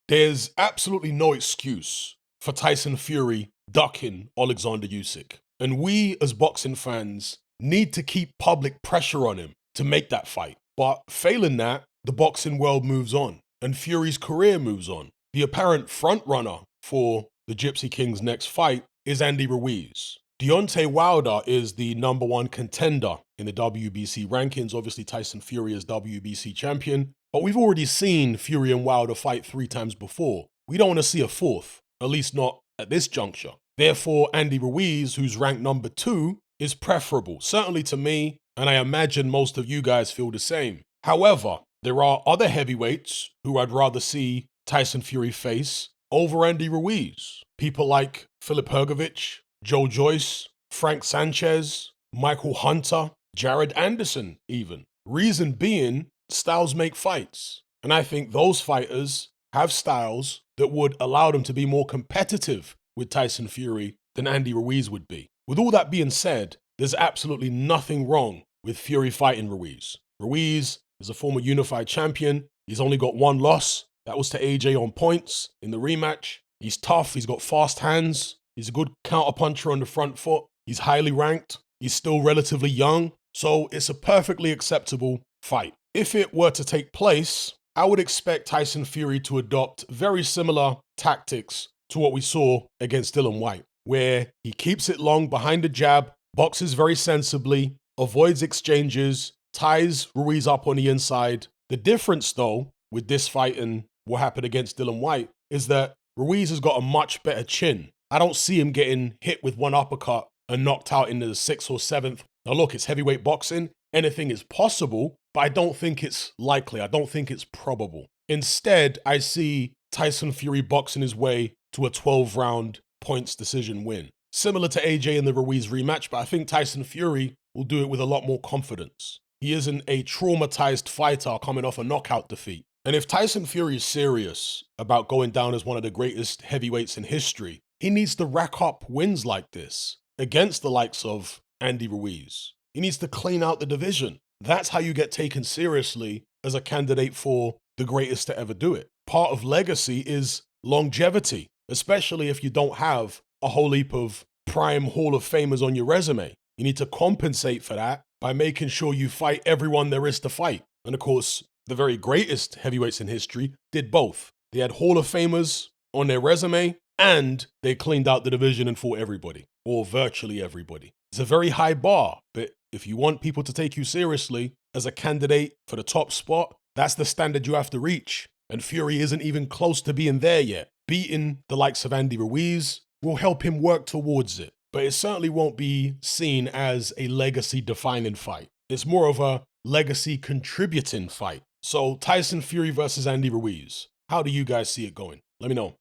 There's absolutely no excuse for Tyson Fury ducking Alexander Usyk. And we as boxing fans need to keep public pressure on him to make that fight. But failing that, the boxing world moves on and Fury's career moves on. The apparent frontrunner for the Gypsy King's next fight is Andy Ruiz. Deontay Wilder is the number one contender in the WBC rankings. Obviously, Tyson Fury is WBC champion. But we've already seen Fury and Wilder fight 3 times before. We don't want to see a fourth, at least not at this juncture. Therefore, Andy Ruiz, who's ranked number 2, is preferable, certainly to me, and I imagine most of you guys feel the same. However, there are other heavyweights who I'd rather see Tyson Fury face over Andy Ruiz. People like Filip Hrgovic, Joe Joyce, Frank Sanchez, Michael Hunter, Jared Anderson even. Reason being, styles make fights. And I think those fighters have styles that would allow them to be more competitive with Tyson Fury than Andy Ruiz would be. With all that being said, there's absolutely nothing wrong with Fury fighting Ruiz. Ruiz is a former unified champion. He's only got one loss. That was to AJ on points in the rematch. He's tough. He's got fast hands. He's a good counterpuncher on the front foot. He's highly ranked. He's still relatively young. So it's a perfectly acceptable fight. If it were to take place, I would expect Tyson Fury to adopt very similar tactics to what we saw against Dillian Whyte, where he keeps it long behind the jab, boxes very sensibly, avoids exchanges, ties Ruiz up on the inside. The difference, though, with this fight and what happened against Dillian Whyte is that Ruiz has got a much better chin. I don't see him getting hit with one uppercut and knocked out in the 6th or 7th. Now look, it's heavyweight boxing. Anything is possible, but I don't think it's likely. I don't think it's probable. Instead, I see Tyson Fury boxing his way to a 12-round points decision win. Similar to AJ in the Ruiz rematch, but I think Tyson Fury will do it with a lot more confidence. He isn't a traumatized fighter coming off a knockout defeat. And if Tyson Fury is serious about going down as one of the greatest heavyweights in history, he needs to rack up wins like this against the likes of Andy Ruiz. He needs to clean out the division. That's how you get taken seriously as a candidate for the greatest to ever do it. Part of legacy is longevity, especially if you don't have a whole heap of prime Hall of Famers on your resume. You need to compensate for that by making sure you fight everyone there is to fight. And of course, the very greatest heavyweights in history did both. They had Hall of Famers on their resume, and they cleaned out the division and fought everybody, or virtually everybody. It's a very high bar, but if you want people to take you seriously as a candidate for the top spot, that's the standard you have to reach. And Fury isn't even close to being there yet. Beating the likes of Andy Ruiz will help him work towards it, but it certainly won't be seen as a legacy-defining fight. It's more of a legacy-contributing fight. So Tyson Fury versus Andy Ruiz. How do you guys see it going? Let me know.